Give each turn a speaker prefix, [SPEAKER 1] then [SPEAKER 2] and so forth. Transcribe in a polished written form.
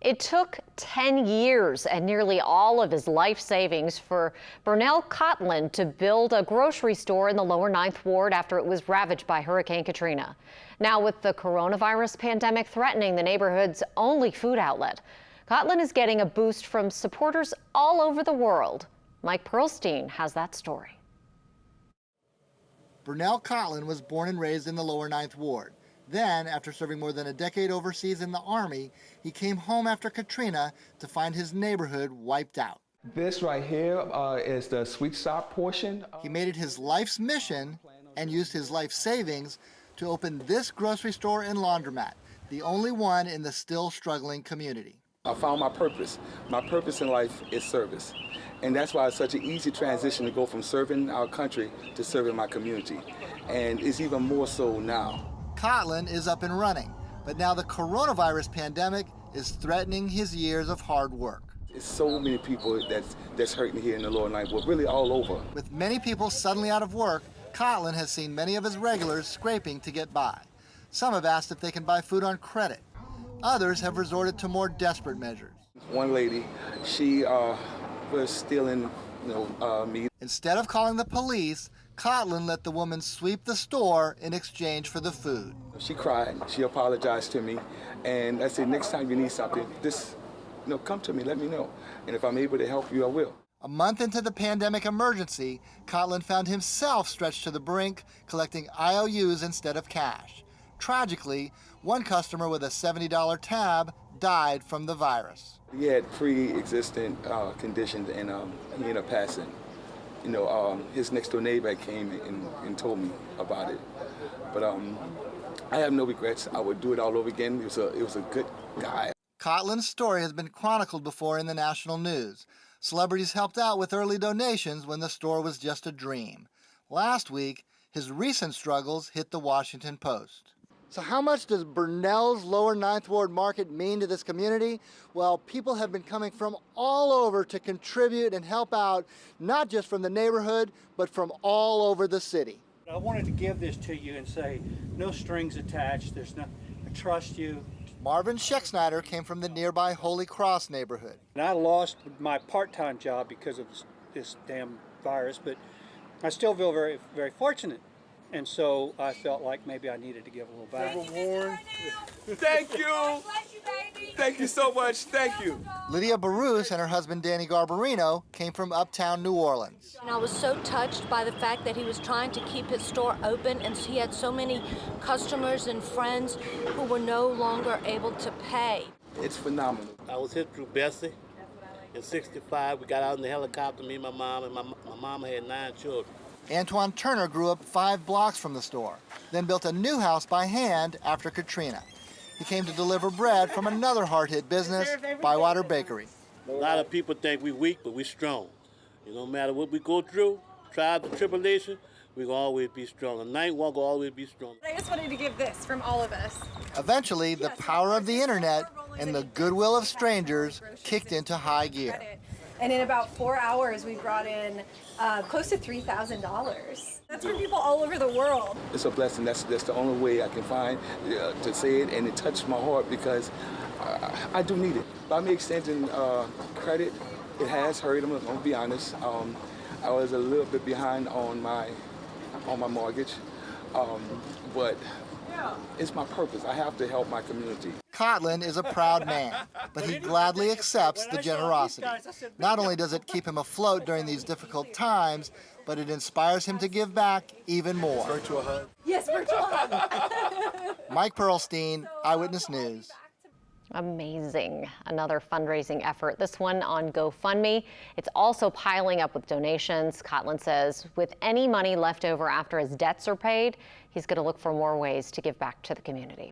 [SPEAKER 1] It took 10 years and nearly all of his life savings for Burnell Cotlin to build a grocery store in the lower Ninth Ward after it was ravaged by Hurricane Katrina. Now, with the coronavirus pandemic threatening the neighborhood's only food outlet, Cotlin is getting a boost from supporters all over the world. Mike Pearlstein has that story.
[SPEAKER 2] Burnell Cotlin was born and raised in the lower Ninth Ward. Then, after serving more than a decade overseas in the Army, he came home after Katrina to find his neighborhood wiped out.
[SPEAKER 3] This right here is the sweet shop portion.
[SPEAKER 2] He made it his life's mission and used his life savings to open this grocery store and laundromat, the only one in the still struggling community.
[SPEAKER 4] I found my purpose. My purpose in life is service. And that's why it's such an easy transition to go from serving our country to serving my community. And it's even more so now.
[SPEAKER 2] Cotlin is up and running, but now the coronavirus pandemic is threatening his years of hard work.
[SPEAKER 4] There's so many people that's hurting here in the lower Ninth Ward, really all over.
[SPEAKER 2] With many people suddenly out of work, Cotlin has seen many of his regulars scraping to get by. Some have asked if they can buy food on credit. Others have resorted to more desperate measures.
[SPEAKER 4] One lady, she was stealing, meat.
[SPEAKER 2] Instead of calling the police, Cotlin let the woman sweep the store in exchange for the food.
[SPEAKER 4] She cried, she apologized to me, and I said, next time you need something, just come to me, let me know. And if I'm able to help you, I will.
[SPEAKER 2] A month into the pandemic emergency, Cotlin found himself stretched to the brink, collecting IOUs instead of cash. Tragically, one customer with a $70 tab died from the virus.
[SPEAKER 4] He had pre-existing conditions, and he ended up passing. His next door neighbor came and told me about it. But I have no regrets. I would do it all over again. It was a good guy.
[SPEAKER 2] Cotlin's story has been chronicled before in the national news. Celebrities helped out with early donations when the store was just a dream. Last week, his recent struggles hit the Washington Post. So how much does Burnell's lower Ninth Ward market mean to this community? Well, people have been coming from all over to contribute and help out, not just from the neighborhood, but from all over the city.
[SPEAKER 5] I wanted to give this to you and say, no strings attached. I trust you.
[SPEAKER 2] Marvin Schexnayder came from the nearby Holy Cross neighborhood.
[SPEAKER 5] And I lost my part-time job because of this damn virus, but I still feel very, very fortunate. And so I felt like maybe I needed to give a little back.
[SPEAKER 4] Thank you. Thank you so much. Thank you.
[SPEAKER 2] Lydia Barus and her husband Danny Garbarino came from uptown New Orleans.
[SPEAKER 6] And I was so touched by the fact that he was trying to keep his store open, and he had so many customers and friends who were no longer able to pay.
[SPEAKER 4] It's phenomenal.
[SPEAKER 7] I was hit through Bessie. In '65, we got out in the helicopter, me and my mom, and my mama had 9 children.
[SPEAKER 2] Antoine Turner grew up 5 blocks from the store, then built a new house by hand after Katrina. He came to deliver bread from another hard-hit business, Bywater Bakery.
[SPEAKER 7] A lot of people think we weak, but we strong. No matter what we go through, trials and tribulation, we will always be strong. A night walk will always be strong.
[SPEAKER 8] I just wanted to give this from all of us.
[SPEAKER 2] Eventually, the power of the internet and the goodwill of strangers kicked into high gear.
[SPEAKER 8] And in about 4 hours, we brought in close to $3,000. That's from people all over the world.
[SPEAKER 4] It's a blessing. That's the only way I can find to say it, and it touched my heart because I do need it. By me extending credit, it has hurt. I'm gonna be honest. I was a little bit behind on my mortgage, but it's my purpose. I have to help my community.
[SPEAKER 2] Cotlin is a proud man, but he gladly accepts the generosity. Not only does it keep him afloat during these difficult times, but it inspires him to give back even more.
[SPEAKER 4] Virtual hug.
[SPEAKER 8] Yes, virtual hug.
[SPEAKER 2] Mike Pearlstein, Eyewitness News.
[SPEAKER 1] Amazing. Another fundraising effort, this one on GoFundMe. It's also piling up with donations. Cotlin says with any money left over after his debts are paid, he's going to look for more ways to give back to the community.